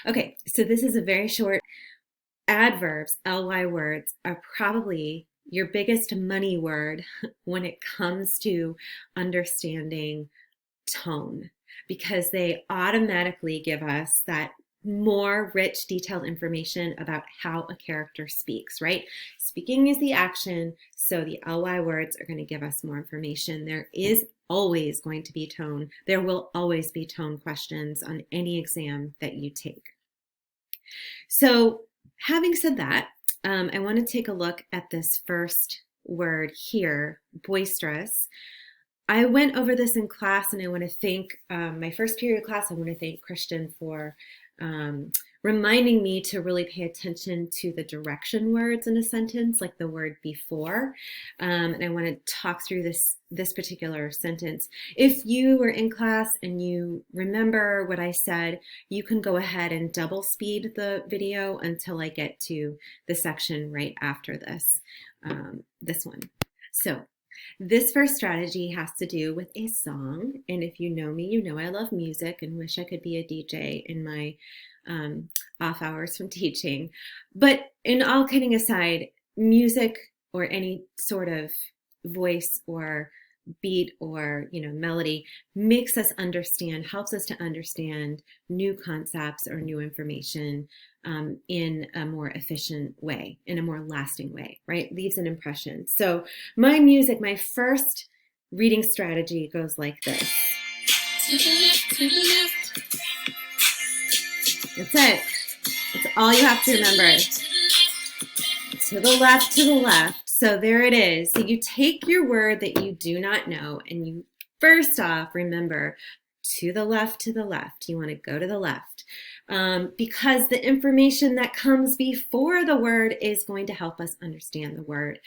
Okay, so this is a very short. Adverbs, ly words, are probably your biggest money word when it comes to understanding tone, because they automatically give us that more rich, detailed information about how a character speaks, right? Speaking is the action, so the ly words are going to give us more information. There is always going to be tone. There will always be tone questions on any exam that you take. So, having said that, I want to take a look at this first word here, boisterous. I went over this in class, and I want to thank my first period class. I want to thank Christian for reminding me to really pay attention to the direction words in a sentence, like the word before. And I want to talk through this particular sentence. If you were in class and you remember what I said, you can go ahead and double speed the video until I get to the section right after this one. So this first strategy has to do with a song. And if you know me, you know I love music and wish I could be a DJ in my off hours from teaching. But in all kidding aside, music or any sort of voice or beat or melody makes us understand, helps us to understand new concepts or new information in a more efficient way, in a more lasting way, right? Leaves an impression. So my music, my first reading strategy goes like this. To the left, to the left. That's it. That's all you have to remember. To the left, to the left. So there it is. So you take your word that you do not know and you first off remember to the left, to the left. You want to go to the left because the information that comes before the word is going to help us understand the word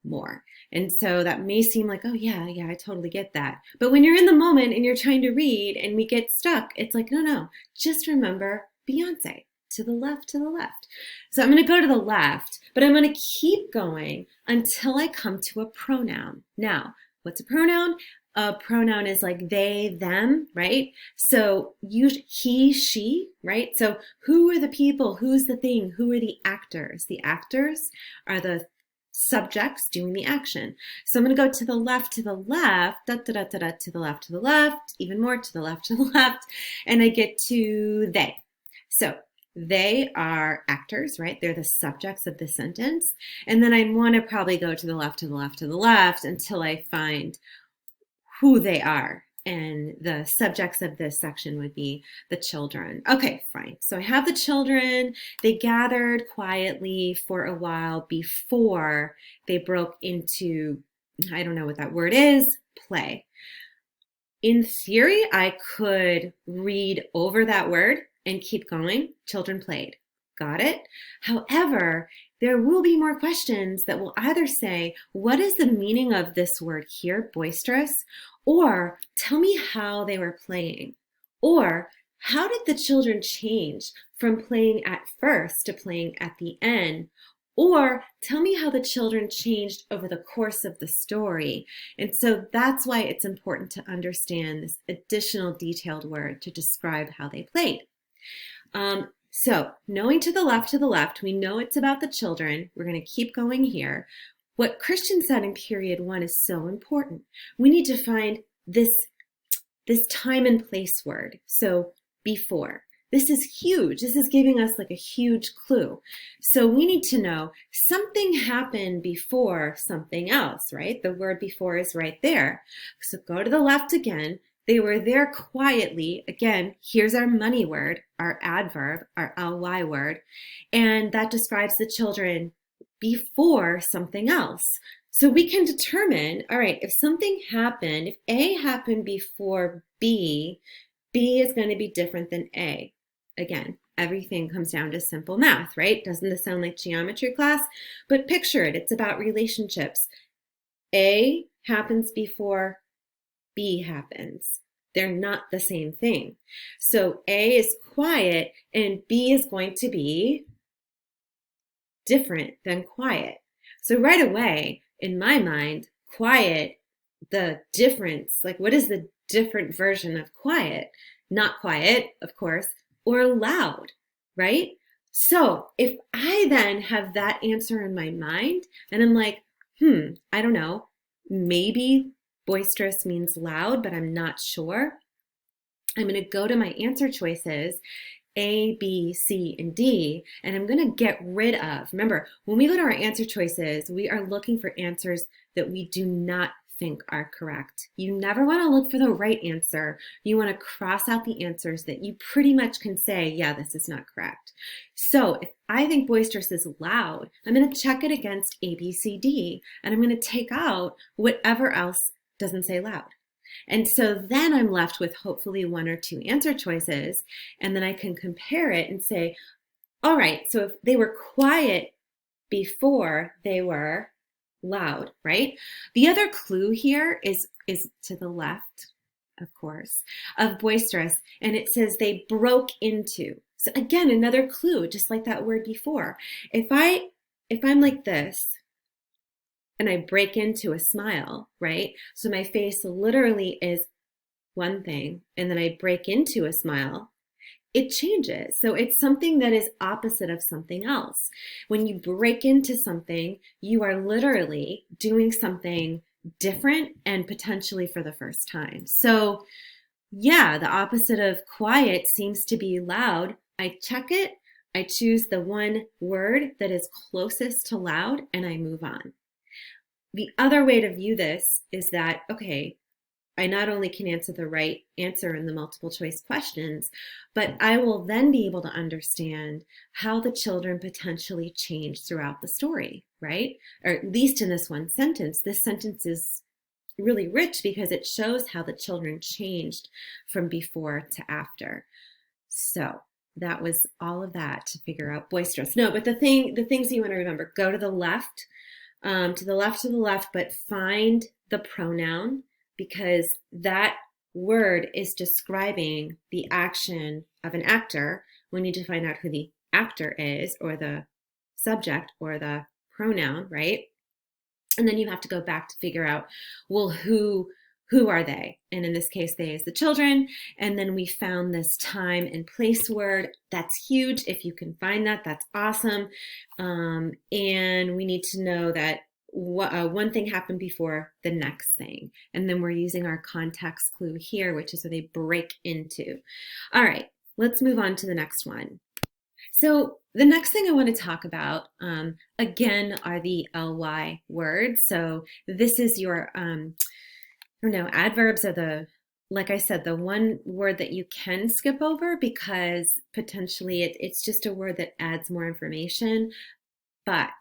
more. And so that may seem like, oh yeah, I totally get that. But when you're in the moment and you're trying to read and we get stuck, it's like, no, just remember Beyonce. To the left, to the left. So I'm going to go to the left, but I'm going to keep going until I come to a pronoun. Now, what's a pronoun? A pronoun is like they, them, right? So he, she, right? So who are the people? Who's the thing? Who are the actors? The actors are the subjects doing the action. So I'm going to go to the left, da, da, da, da, da, to the left, even more to the left, and I get to they. So they are actors, right? They're the subjects of the sentence. And then I want to probably go to the left, to the left, to the left until I find who they are. And the subjects of this section would be the children. Okay, fine. So I have the children. They gathered quietly for a while before they broke into, I don't know what that word is, play. In theory, I could read over that word and keep going. Children played. Got it? However, there will be more questions that will either say, what is the meaning of this word here, boisterous? Or tell me how they were playing. Or how did the children change from playing at first to playing at the end? Or tell me how the children changed over the course of the story. And so that's why it's important to understand this additional detailed word to describe how they played. So knowing to the left, we know it's about the children. We're going to keep going here. What Christian said in period 1 is so important. We need to find this time and place word. So before. This is huge. This is giving us like a huge clue. So we need to know something happened before something else, right? The word before is right there. So go to the left again. They were there quietly. Again, here's our money word, our adverb, our ly word, and that describes the children before something else. So we can determine, all right, if something happened, if A happened before B, B is going to be different than A. Again, everything comes down to simple math, right? Doesn't this sound like geometry class? But picture it, it's about relationships. A happens before B happens. They're not the same thing. So A is quiet and B is going to be different than quiet. So right away, in my mind, quiet, the difference, like what is the different version of quiet? Not quiet, of course, or loud. right? So if I then have that answer in my mind and I'm like, I don't know, maybe boisterous means loud, but I'm not sure. I'm going to go to my answer choices, A, B, C, and D, and I'm going to get rid of. Remember, when we go to our answer choices, we are looking for answers that we do not think are correct. You never want to look for the right answer. You want to cross out the answers that you pretty much can say, yeah, this is not correct. So if I think boisterous is loud, I'm going to check it against A, B, C, D, and I'm going to take out whatever else doesn't say loud. And so then I'm left with hopefully one or two answer choices, and then I can compare it and say, all right, so if they were quiet before they were loud, right? The other clue here is to the left, of course, of boisterous, and it says they broke into. So again, another clue, just like that word before. If I'm like this, and I break into a smile, right? So my face literally is one thing, and then I break into a smile, it changes. So it's something that is opposite of something else. When you break into something, you are literally doing something different and potentially for the first time. So yeah, the opposite of quiet seems to be loud. I check it, I choose the one word that is closest to loud, and I move on. The other way to view this is that, okay, I not only can answer the right answer in the multiple choice questions, but I will then be able to understand how the children potentially change throughout the story, right? Or at least in this one sentence. This sentence is really rich because it shows how the children changed from before to after. So that was all of that to figure out boisterous. No, but the things you want to remember, go to the left, to the left, but find the pronoun, because that word is describing the action of an actor. We need to find out who the actor is, or the subject, or the pronoun, right? And then you have to go back to figure out, well, who are they? And in this case, they is the children. And then we found this time and place word. That's huge. If you can find that, that's awesome. And we need to know that one thing happened before the next thing. And then we're using our context clue here, which is where they break into. All right, let's move on to the next one. So the next thing I want to talk about, again, are the ly words. So this is your, adverbs are like I said, the one word that you can skip over because potentially it's just a word that adds more information. But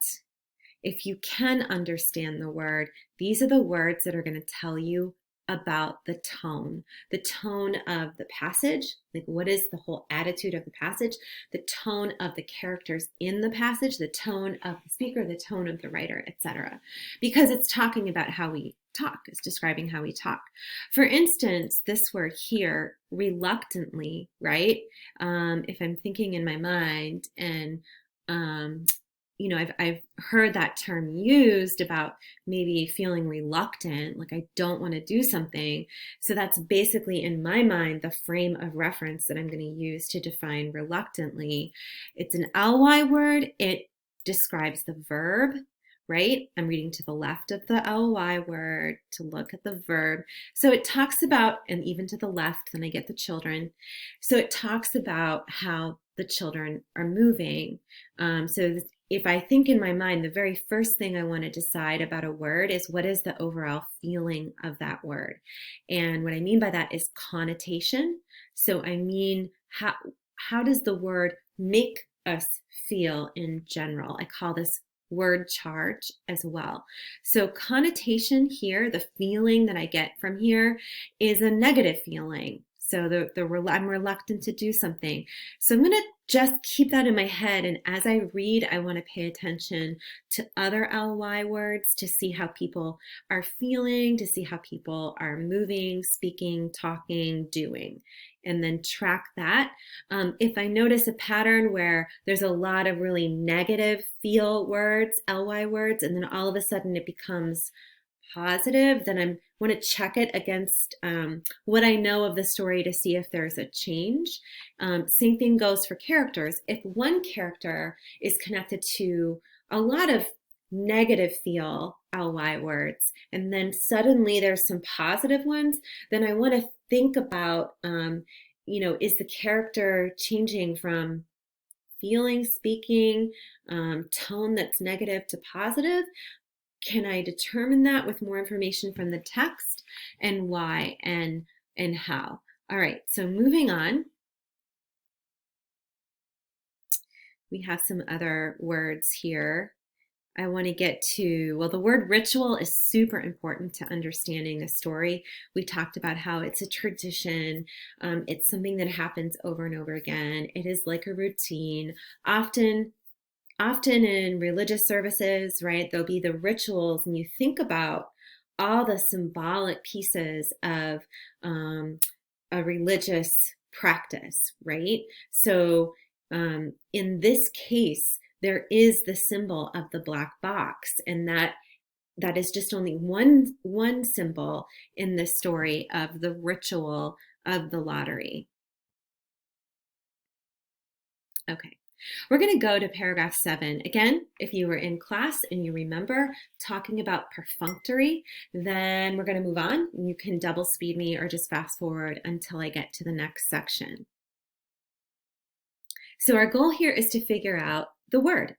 if you can understand the word, these are the words that are going to tell you about the tone of the passage, like what is the whole attitude of the passage, the tone of the characters in the passage, the tone of the speaker, the tone of the writer, etc. Because it's talking about how we talk, it's describing how we talk. For instance, this word here, reluctantly, right? If I'm thinking in my mind and I've heard that term used about maybe feeling reluctant, like I don't want to do something. So that's basically in my mind the frame of reference that I'm going to use to define reluctantly. It's an ly word. It describes the verb, right? I'm reading to the left of the ly word to look at the verb. So it talks about, and even to the left, then I get the children. So it talks about how the children are moving. So if I think in my mind, the very first thing I want to decide about a word is what is the overall feeling of that word. And what I mean by that is connotation. So I mean, how does the word make us feel in general? I call this word charge as well. So connotation here, the feeling that I get from here is a negative feeling. So I'm reluctant to do something. So I'm going to just keep that in my head. And as I read, I want to pay attention to other ly words to see how people are feeling, to see how people are moving, speaking, talking, doing, and then track that. If I notice a pattern where there's a lot of really negative feel words, ly words, and then all of a sudden it becomes positive, then I want to check it against what I know of the story to see if there's a change. Same thing goes for characters. If one character is connected to a lot of negative feel ly words, and then suddenly there's some positive ones, then I want to think about, is the character changing from feeling, speaking, tone that's negative to positive? Can I determine that with more information from the text, and why and how? All right, so moving on. We have some other words here. I want to get to, well, the word ritual is super important to understanding the story. We talked about how it's a tradition. It's something that happens over and over again. It is like a routine. Often in religious services, right, there'll be the rituals, and you think about all the symbolic pieces of a religious practice, right? So in this case, there is the symbol of the black box, and that is just only one symbol in the story of the ritual of the lottery. Okay, we're going to go to paragraph 7. Again, if you were in class and you remember talking about perfunctory, then we're going to move on. You can double speed me or just fast forward until I get to the next section. So our goal here is to figure out the word.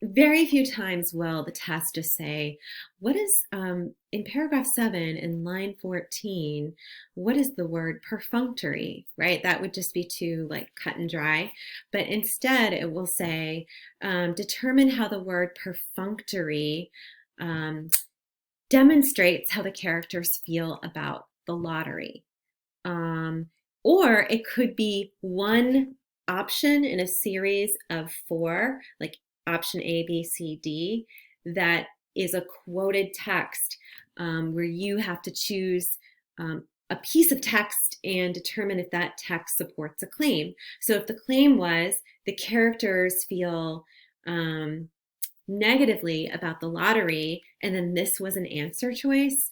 Very few times will the test just say, what is, in paragraph 7 in line 14, what is the word perfunctory, right? That would just be too cut and dry. But instead it will say, determine how the word perfunctory demonstrates how the characters feel about the lottery. Or it could be one option in a series of 4, like option A, B, C, D, that is a quoted text where you have to choose a piece of text and determine if that text supports a claim. So if the claim was the characters feel negatively about the lottery, and then this was an answer choice,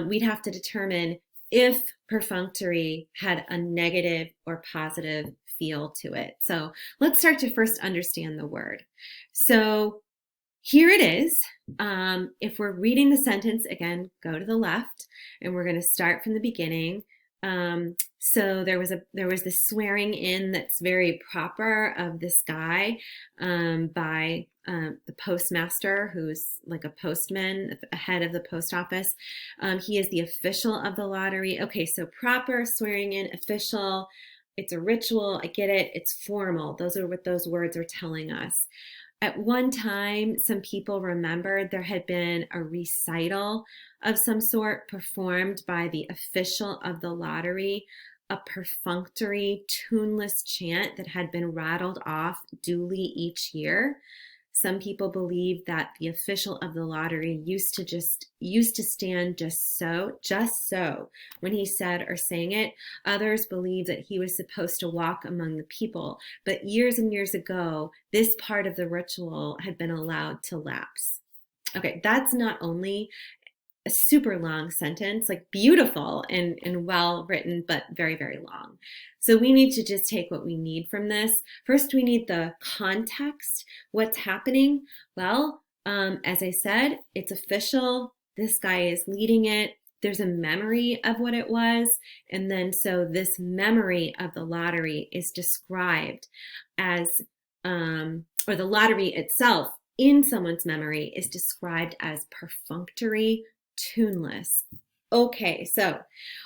we'd have to determine if perfunctory had a negative or positive feel to it. So let's start to first understand the word. So here it is. If we're reading the sentence, again, go to the left, and we're going to start from the beginning. So there was this swearing in that's very proper of this guy by the postmaster, who's like a postman, head of the post office. He is the official of the lottery. Okay, so proper, swearing in, official. It's a ritual. I get it. It's formal. Those are what those words are telling us. At one time, some people remembered there had been a recital of some sort performed by the official of the lottery, a perfunctory, tuneless chant that had been rattled off duly each year. Some people believe that the official of the lottery used to stand just so when he said or sang it. Others believe that he was supposed to walk among the people, but years and years ago, this part of the ritual had been allowed to lapse. Okay, that's not only a super long sentence, beautiful and well written, but very, very long. So we need to just take what we need from this. First, we need the context. What's happening? Well, as I said, it's official. This guy is leading it. There's a memory of what it was. And then so this memory of the lottery is described as, or the lottery itself in someone's memory is described as perfunctory, tuneless. Okay, so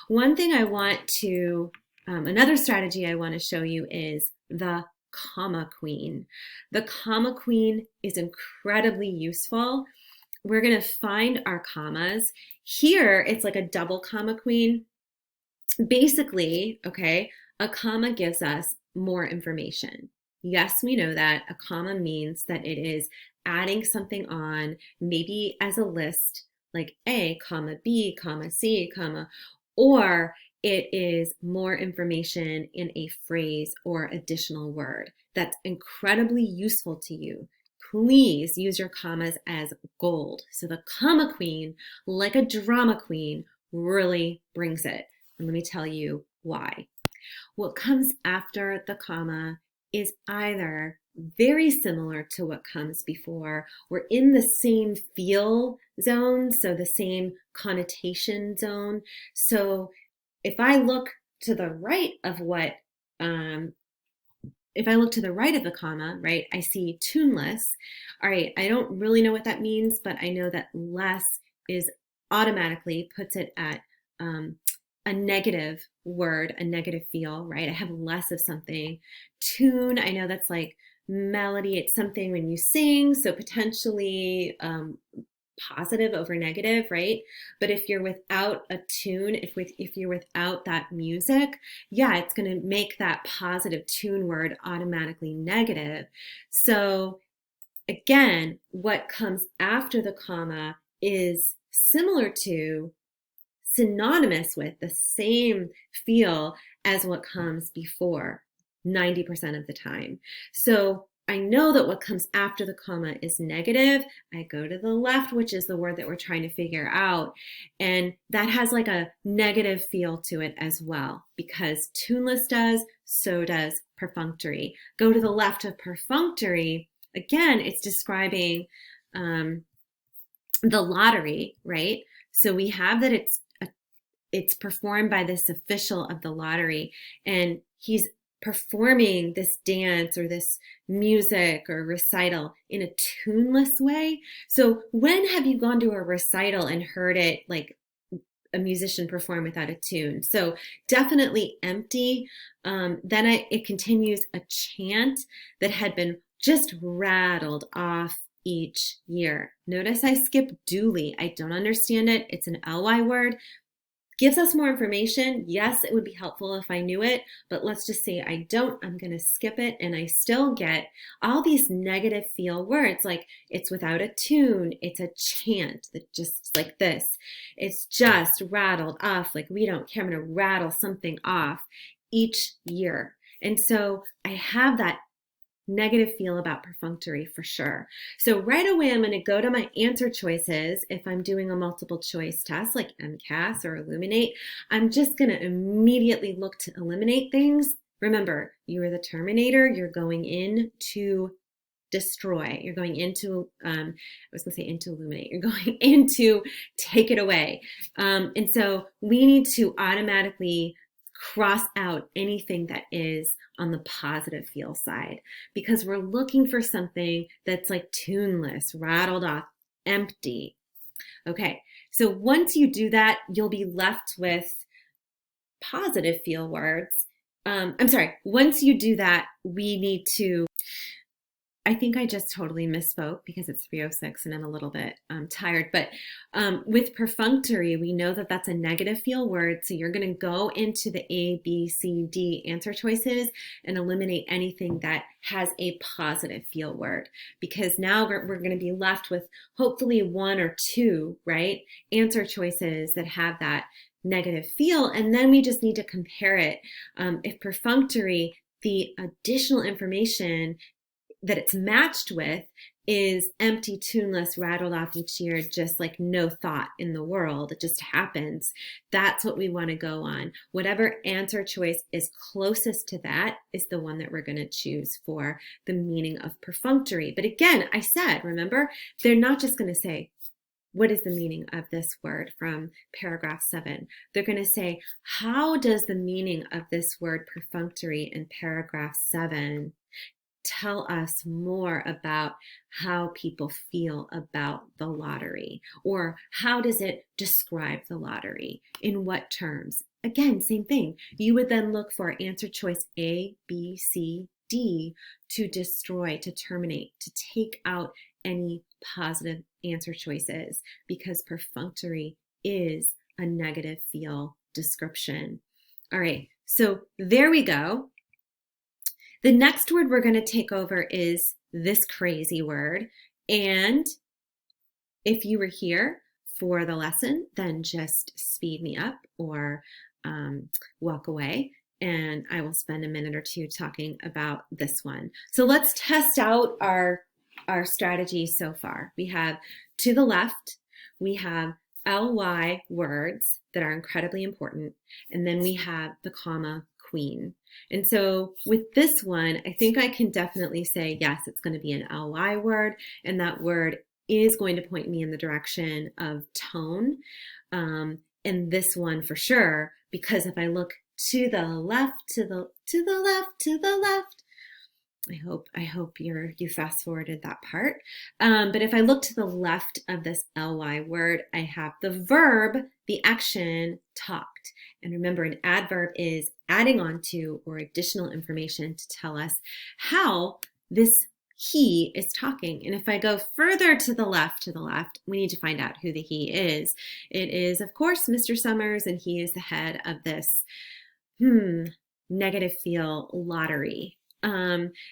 one thing I want to, another strategy I want to show you is the comma queen. The comma queen is incredibly useful. We're going to find our commas. Here, it's like a double comma queen. Basically, okay, a comma gives us more information. Yes, we know that a comma means that it is adding something on, maybe as a list, like A, comma, B, comma, C, comma, or it is more information in a phrase or additional word. That's incredibly useful to you. please use your commas as gold. So the comma queen, like a drama queen, really brings it. And let me tell you why. What comes after the comma is either very similar to what comes before, or in the same feel zone, so the same connotation zone. So if I look to the right of what, if I look to the right of the comma, right, I see tuneless. All right, I don't really know what that means, but I know that less is automatically puts it at a negative word, a negative feel, right? I have less of something. Tune, I know that's like melody. It's something when you sing, so potentially positive over negative, right? But if you're without a tune, if you're without that music, yeah, it's going to make that positive tune word automatically negative. So again, what comes after the comma is similar to, synonymous with, the same feel as what comes before 90% of the time. So I know that what comes after the comma is negative. I go to the left, which is the word that we're trying to figure out. And that has like a negative feel to it as well, because tuneless does, so does perfunctory. Go to the left of perfunctory. Again, it's describing the lottery, right? So we have that it's performed by this official of the lottery, and he's performing this dance or this music or recital in a tuneless way. So when have you gone to a recital and heard it like a musician perform without a tune? So definitely empty. Then it continues a chant that had been just rattled off each year. Notice I skipped duly. I don't understand it. It's an ly word. Gives us more information. Yes, it would be helpful if I knew it, but let's just say I don't. I'm going to skip it, and I still get all these negative feel words, like it's without a tune, it's a chant that just like this. It's just rattled off, like we don't care. I'm going to rattle something off each year. And so I have that negative feel about perfunctory for sure. So right away, I'm going to go to my answer choices. If I'm doing a multiple choice test like MCAS or Illuminate, I'm just going to immediately look to eliminate things. Remember, you are the Terminator. You're going in to destroy. You're going into, I was going to say into illuminate. You're going into take it away. And so we need to automatically cross out anything that is on the positive feel side, because we're looking for something that's like tuneless, rattled off, empty. Okay, so once you do that, you'll be left with positive feel words. Once you do that, we need to, I think I just totally misspoke because it's 3:06 and I'm a little bit tired. But with perfunctory, we know that that's a negative feel word. So you're going to go into the A, B, C, D answer choices and eliminate anything that has a positive feel word, because now we're going to be left with hopefully one or two, right, answer choices that have that negative feel. And then we just need to compare it. If perfunctory, the additional information that it's matched with is empty, tuneless, rattled off each year, just like no thought in the world. It just happens. That's what we want to go on. Whatever answer choice is closest to that is the one that we're going to choose for the meaning of perfunctory. But again, I said, remember, they're not just going to say, what is the meaning of this word from paragraph 7? They're going to say, how does the meaning of this word perfunctory in paragraph 7 tell us more about how people feel about the lottery? Or how does it describe the lottery? In what terms? Again, same thing. You would then look for answer choice A, B, C, D to destroy, to terminate, to take out any positive answer choices, because perfunctory is a negative feel description. All right, so there we go. The next word we're going to take over is this crazy word. And if you were here for the lesson, then just speed me up or walk away, and I will spend a minute or two talking about this one. So let's test out our our strategies so far. We have to the left, we have ly words that are incredibly important, and then we have the comma queen. And so with this one, I think I can definitely say, yes, it's going to be an ly word, and that word is going to point me in the direction of tone. And this one for sure, because if I look to the left, to the left, I hope you fast forwarded that part. But if I look to the left of this ly word, I have the verb, the action, talked. And remember, an adverb is adding on to or additional information to tell us how this he is talking. And if I go further to the left, we need to find out who the he is. It is, of course, Mr. Summers, and he is the head of this negative feel lottery.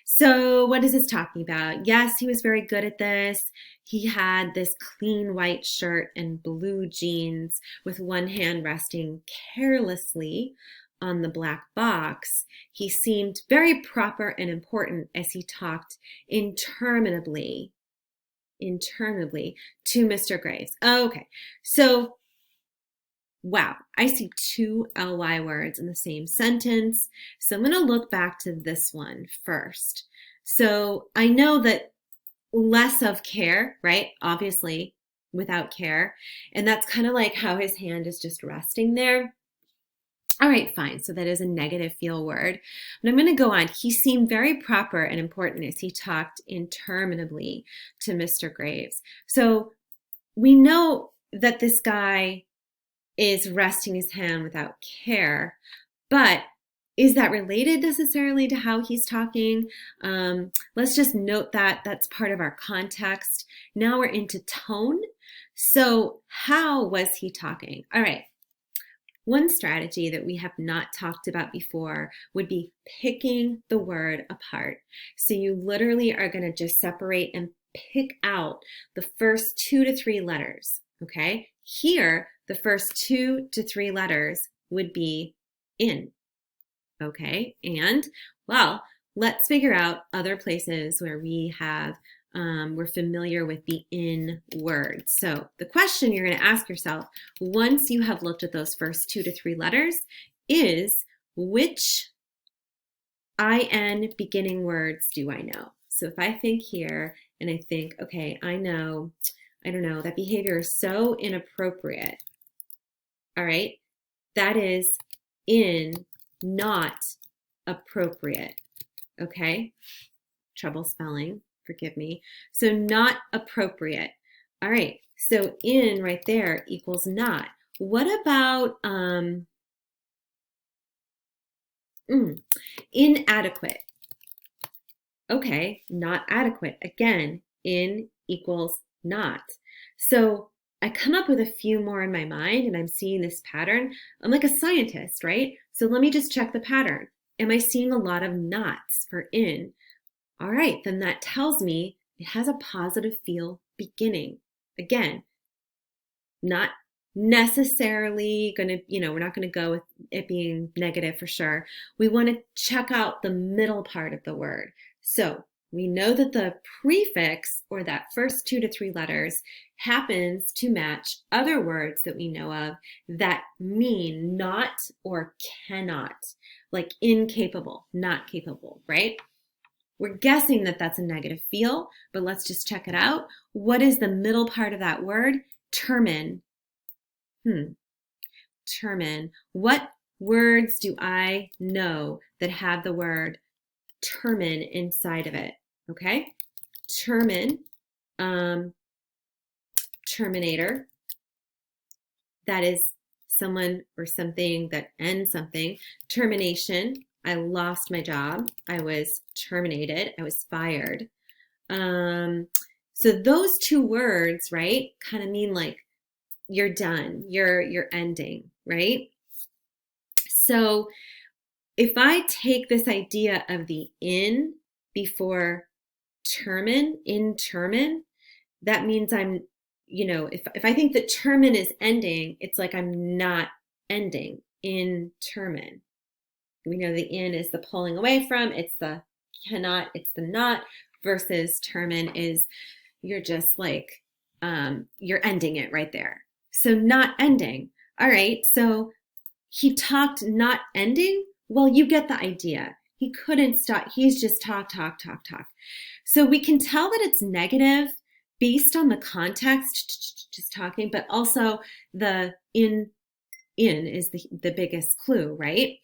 So what is this talking about? Yes, he was very good at this. He had this clean white shirt and blue jeans with one hand resting carelessly on the black box. He seemed very proper and important as he talked interminably to Mr. Graves. Okay, so wow, I see two ly words in the same sentence. So I'm going to look back to this one first. So I know that less of care, right? Obviously, without care. And that's kind of like how his hand is just resting there. All right, fine. So that is a negative feel word. And I'm going to go on. He seemed very proper and important as he talked interminably to Mr. Graves. So we know that this guy is resting his hand without care, but is that related necessarily to how he's talking? Let's just note that that's part of our context. Now we're into tone. So how was he talking? All right. One strategy that we have not talked about before would be picking the word apart. So you literally are going to just separate and pick out the first 2 to 3 letters, okay? Here, the first 2 to 3 letters would be in, okay? And, well, let's figure out other places where we have we're familiar with the in word. So the question you're going to ask yourself once you have looked at those first 2 to 3 letters is, which in beginning words do I know? So if I think here and I think, okay, I don't know, that behavior is so inappropriate. All right, that is in, not appropriate. Okay, trouble spelling. Forgive me. So not appropriate. All right. So in right there equals not. What about inadequate? Okay, not adequate. Again, in equals not. So I come up with a few more in my mind and I'm seeing this pattern. I'm like a scientist, right? So let me just check the pattern. Am I seeing a lot of nots for in? All right, then that tells me it has a positive feel beginning. Again, not necessarily going to, we're not going to go with it being negative for sure. We want to check out the middle part of the word. So we know that the prefix, or that first 2 to 3 letters, happens to match other words that we know of that mean not or cannot, like incapable, not capable, right? We're guessing that that's a negative feel, but let's just check it out. What is the middle part of that word? Termin. Termin. What words do I know that have the word termin inside of it? Okay. Termin. Terminator. That is someone or something that ends something. Termination. I lost my job. I was terminated. I was fired. So those 2 words, right, kind of mean like you're done, you're ending, right? So if I take this idea of the in before termin, in termin, that means I'm, if I think that termin is ending, it's like I'm not ending in termin. We know the in is the pulling away from, it's the cannot, it's the not. versus termin is you're just like, you're ending it right there. So not ending. All right, so he talked not ending. Well, you get the idea. He couldn't stop. He's just talk, talk, talk, talk. So we can tell that it's negative based on the context, just talking, but also the in is the biggest clue, right?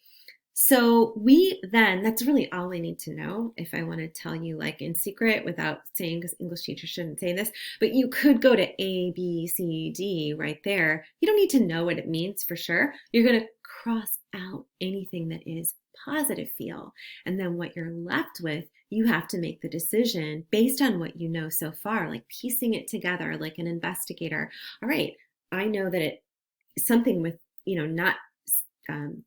So we then, that's really all I need to know if I want to tell you like in secret without saying, because English teachers shouldn't say this, but you could go to A, B, C, D right there. You don't need to know what it means for sure. You're going to cross out anything that is positive feel. And then what you're left with, you have to make the decision based on what you know so far, like piecing it together like an investigator. All right, I know that it something with, not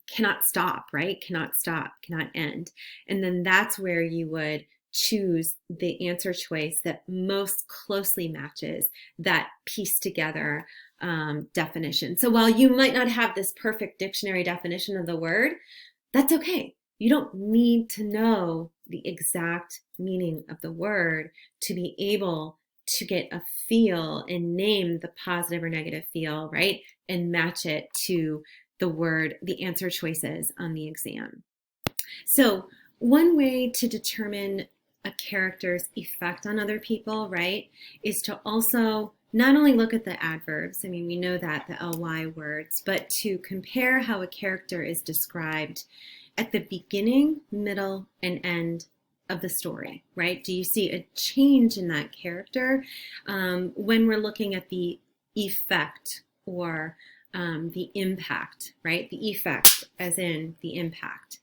cannot stop, right? Cannot stop, cannot end. And then that's where you would choose the answer choice that most closely matches that pieced together definition. So while you might not have this perfect dictionary definition of the word, that's okay. You don't need to know the exact meaning of the word to be able to get a feel and name the positive or negative feel, right? And match it to the word, the answer choices on the exam. So one way to determine a character's effect on other people, right, is to also not only look at the adverbs, I mean, we know that, the ly words, but to compare how a character is described at the beginning, middle, and end of the story, right? Do you see a change in that character when we're looking at the effect or the impact, right? The effect as in the impact.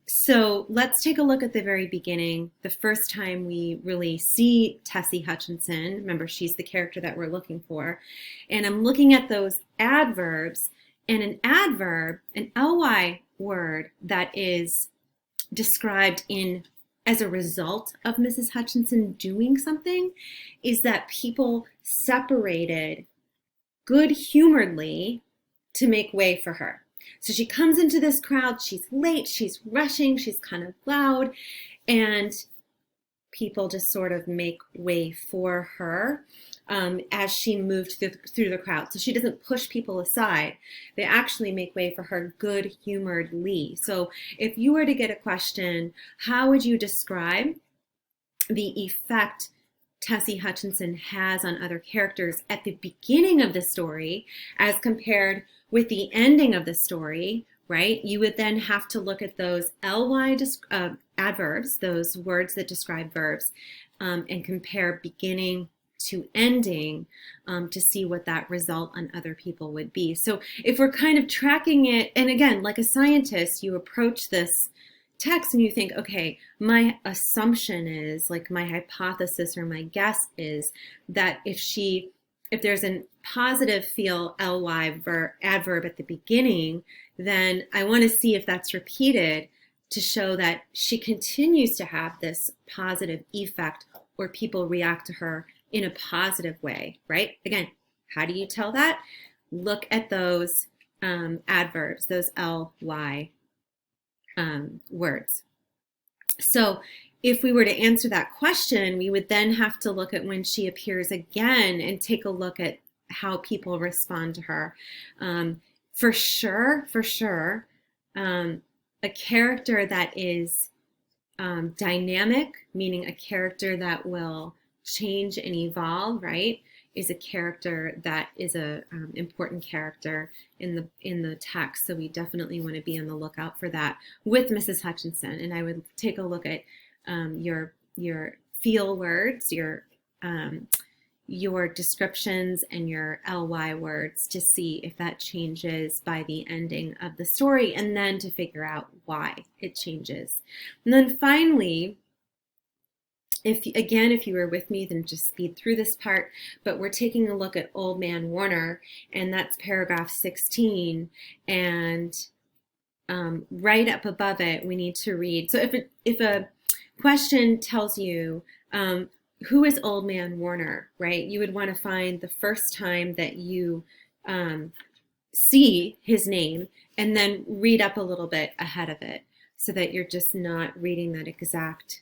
So let's take a look at the very beginning. The first time we really see Tessie Hutchinson, remember she's the character that we're looking for. And I'm looking at those adverbs, and an adverb, an ly word that is described in as a result of Mrs. Hutchinson doing something is that people separated good-humoredly to make way for her. So she comes into this crowd, she's late, she's rushing, she's kind of loud, and people just sort of make way for her as she moved through the crowd. So she doesn't push people aside. They actually make way for her good-humoredly. So if you were to get a question, how would you describe the effect Tessie Hutchinson has on other characters at the beginning of the story as compared with the ending of the story, right? You would then have to look at those ly adverbs, those words that describe verbs, and compare beginning to ending to see what that result on other people would be. So if we're kind of tracking it, and again, like a scientist, you approach this text and you think, okay, my assumption is, like my hypothesis or my guess is that if there's a positive feel ly adverb at the beginning, then I want to see if that's repeated to show that she continues to have this positive effect or people react to her in a positive way, right? Again, how do you tell that? Look at those adverbs, those ly words. So if we were to answer that question, we would then have to look at when she appears again and take a look at how people respond to her. For sure, a character that is dynamic, meaning a character that will change and evolve, right, is a character that is a important character in the text. So we definitely want to be on the lookout for that with Mrs. Hutchinson. And I would take a look at your feel words, your descriptions, and your ly words to see if that changes by the ending of the story, and then to figure out why it changes. And then finally, if you were with me, then just speed through this part, but we're taking a look at Old Man Warner, and that's paragraph 16, and right up above it, we need to read. So if a question tells you, who is Old Man Warner, right? You would want to find the first time that you see his name and then read up a little bit ahead of it so that you're just not reading that exact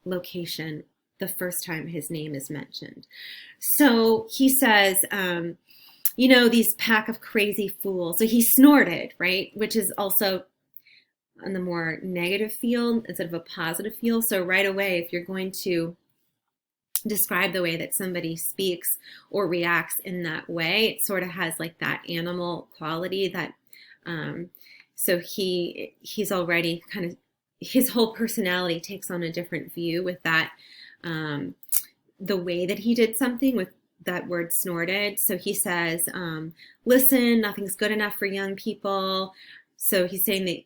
location the first time his name is mentioned. So he says, these pack of crazy fools. So he snorted, right? Which is also on the more negative feel instead of a positive feel. So right away, if you're going to describe the way that somebody speaks or reacts in that way, it sort of has like that animal quality that, so he's already kind of, his whole personality takes on a different view with that, the way that he did something with that word snorted. So he says, listen, nothing's good enough for young people. So he's saying that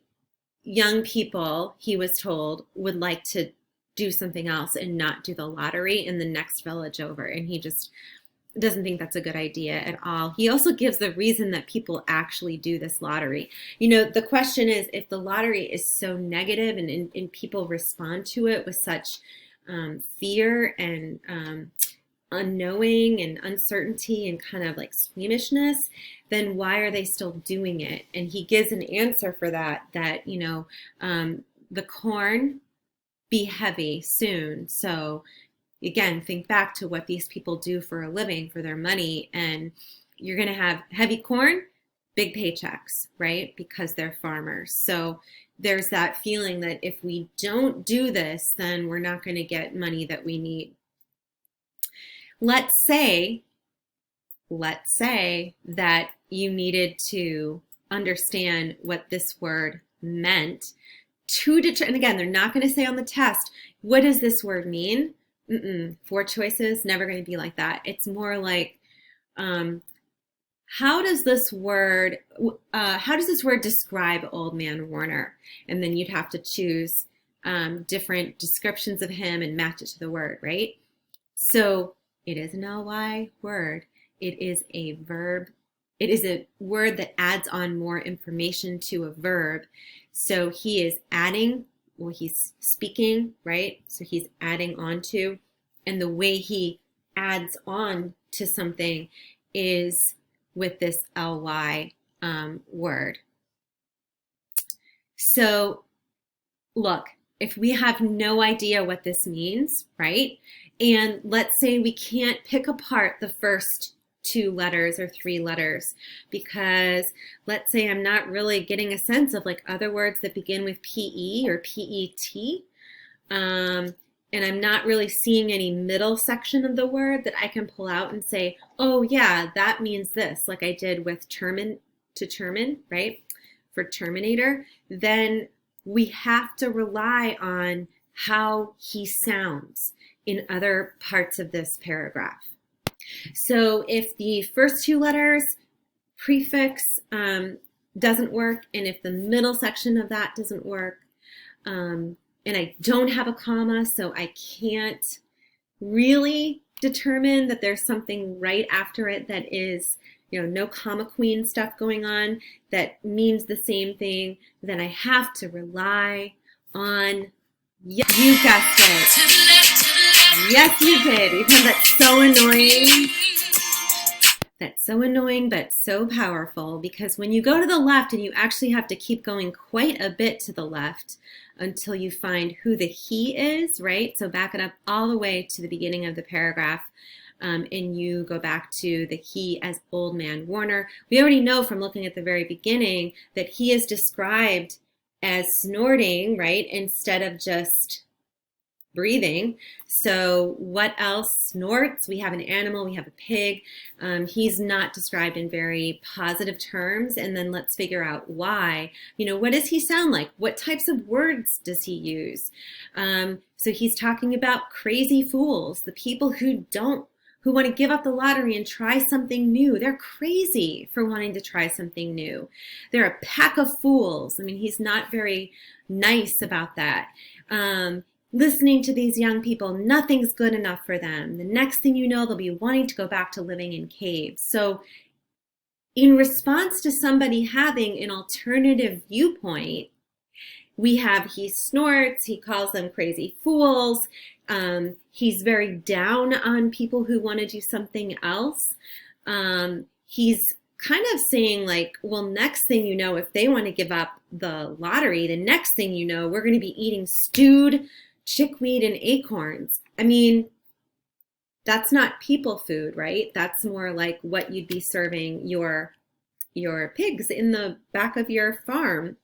young people, he was told, would like to do something else and not do the lottery in the next village over. And he just doesn't think that's a good idea at all. He also gives the reason that people actually do this lottery. The question is, if the lottery is so negative and people respond to it with such fear and unknowing and uncertainty and kind of like squeamishness, then why are they still doing it? And he gives an answer for that the corn be heavy soon. So again, think back to what these people do for a living, for their money, and you're going to have heavy corn, big paychecks, right? Because they're farmers. So there's that feeling that if we don't do this, then we're not going to get money that we need. Let's say that you needed to understand what this word meant to determine, and again, they're not going to say on the test, what does this word mean? 4 choices, never going to be like that. It's more like, how does this word describe Old Man Warner? And then you'd have to choose different descriptions of him and match it to the word, right? So it is an ly word. It is a verb. It is a word that adds on more information to a verb. So he is adding, well, he's speaking, right? So he's adding on to, and the way he adds on to something is with this ly word. So look, if we have no idea what this means, right? And let's say we can't pick apart the first 2 letters or 3 letters, because let's say I'm not really getting a sense of like other words that begin with PE or PET, and I'm not really seeing any middle section of the word that I can pull out and say, oh yeah, that means this, like I did with to termin, right? For Terminator, then we have to rely on how he sounds in other parts of this paragraph. So if the first 2 letters prefix doesn't work, and if the middle section of that doesn't work, and I don't have a comma, so I can't really determine that there's something right after it that is, no comma queen stuff going on that means the same thing, then I have to rely on, yes, you guessed it. Yes, you did. Even though that's so annoying. That's so annoying, but so powerful, because when you go to the left, and you actually have to keep going quite a bit to the left until you find who the he is, right? So back it up all the way to the beginning of the paragraph, and you go back to the he as Old Man Warner. We already know from looking at the very beginning that he is described as snorting, right? Instead of just breathing. So what else snorts? We have an animal, we have a pig. He's not described in very positive terms. And then let's figure out why. What does he sound like? What types of words does he use? So he's talking about crazy fools, the people who want to give up the lottery and try something new. They're crazy for wanting to try something new. They're a pack of fools. I mean, he's not very nice about that. Listening to these young people, nothing's good enough for them. The next thing you know, they'll be wanting to go back to living in caves. So in response to somebody having an alternative viewpoint, we have he snorts, he calls them crazy fools. He's very down on people who want to do something else. He's kind of saying like, well, next thing you know, if they want to give up the lottery, the next thing you know, we're going to be eating stewed chickweed and acorns. I mean, that's not people food, right? That's more like what you'd be serving your pigs in the back of your farm.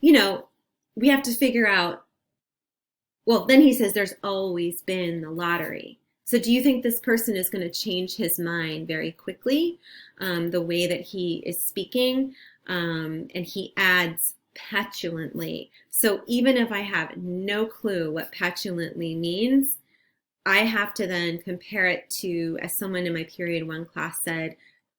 You know, we have to figure out, well, then he says there's always been the lottery. So do you think this person is going to change his mind very quickly, the way that he is speaking? And he adds petulantly. So even if I have no clue what petulantly means, I have to then compare it to, as someone in my period one class said,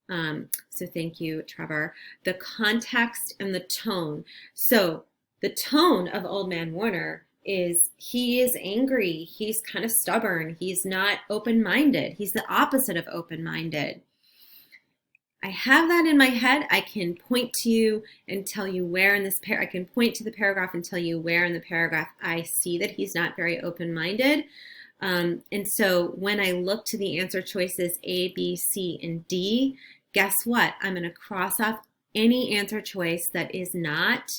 so thank you, Trevor, the context and the tone. So the tone of Old Man Warner is he is angry. He's kind of stubborn. He's not open-minded. He's the opposite of open-minded. I have that in my head. I can point to you and tell you where in this I can point to the paragraph and tell you where in the paragraph I see that he's not very open-minded. And so when I look to the answer choices A, B, C, and D, guess what? I'm going to cross off any answer choice that is not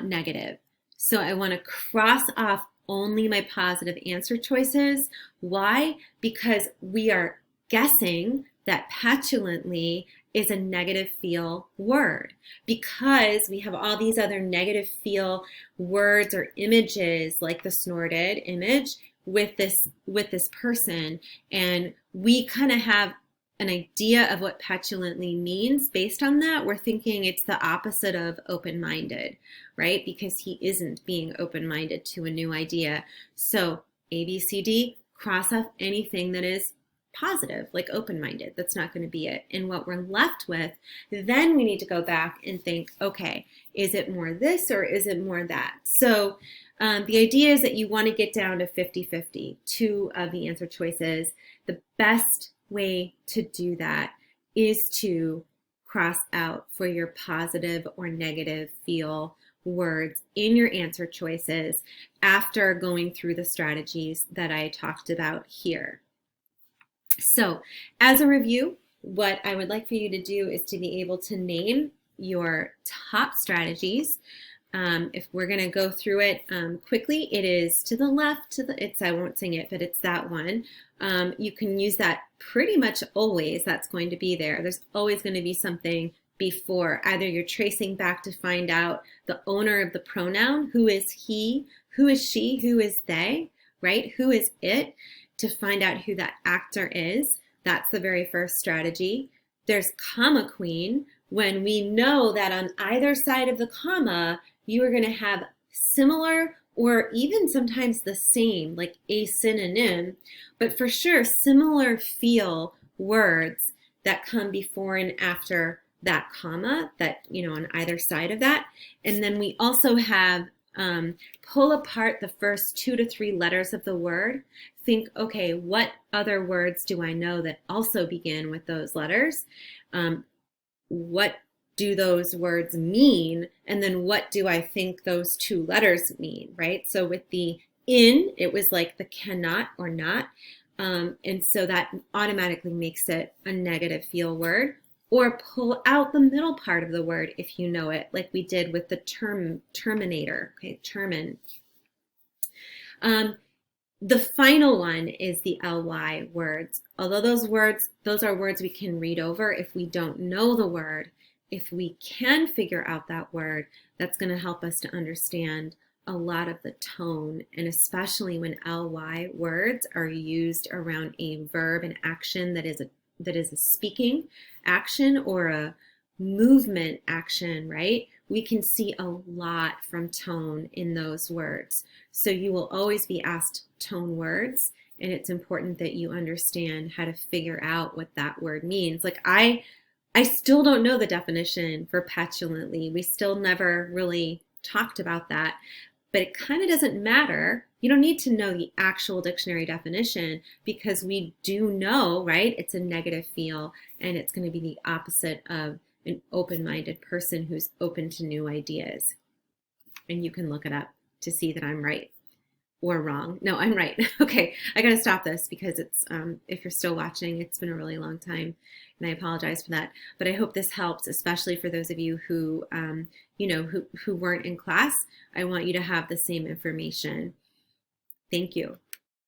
negative. So I want to cross off only my positive answer choices. Why? Because we are guessing that petulantly is a negative feel word, because we have all these other negative feel words or images like the snorted image with this person, and we kind of have an idea of what petulantly means. Based on that, we're thinking it's the opposite of open-minded, right? Because he isn't being open-minded to a new idea. So A, B, C, D, cross off anything that is positive, like open-minded. That's not going to be it. And what we're left with, then we need to go back and think, okay, is it more this or is it more that? So the idea is that you want to get down to 50-50, two of the answer choices. The best way to do that is to cross out for your positive or negative feel words in your answer choices after going through the strategies that I talked about here. So as a review, what I would like for you to do is to be able to name your top strategies. If we're going to go through it quickly, it is to the left, I won't sing it, but it's that one. You can use that pretty much always. That's going to be there. There's always going to be something before. Either you're tracing back to find out the owner of the pronoun, who is he, who is she, who is they, right? Who is it, to find out who that actor is. That's the very first strategy. There's comma queen, when we know that on either side of the comma, you are going to have similar or even sometimes the same, like a synonym, but for sure similar feel words that come before and after that comma, that, on either side of that. And then we also have pull apart the first 2 to 3 letters of the word. Think, okay, what other words do I know that also begin with those letters? What do those words mean? And then what do I think those 2 letters mean, right? So with the in, it was like the cannot or not. And so that automatically makes it a negative feel word. Or pull out the middle part of the word if you know it, like we did with the terminator, okay, termin. The final one is the ly words. Although those are words we can read over if we don't know the word. If we can figure out that word, that's going to help us to understand a lot of the tone, and especially when ly words are used around a verb and action that is a speaking action or a movement action, right? We can see a lot from tone in those words. So you will always be asked tone words, and it's important that you understand how to figure out what that word means. Like I still don't know the definition for petulantly. We still never really talked about that, but it kind of doesn't matter. You don't need to know the actual dictionary definition, because we do know, right? It's a negative feel, and it's going to be the opposite of an open-minded person who's open to new ideas. And you can look it up to see that I'm right. or wrong. No, I'm right. Okay, I got to stop this because it's if you're still watching, it's been a really long time, and I apologize for that. But I hope this helps, especially for those of you who who weren't in class. I want you to have the same information. Thank you.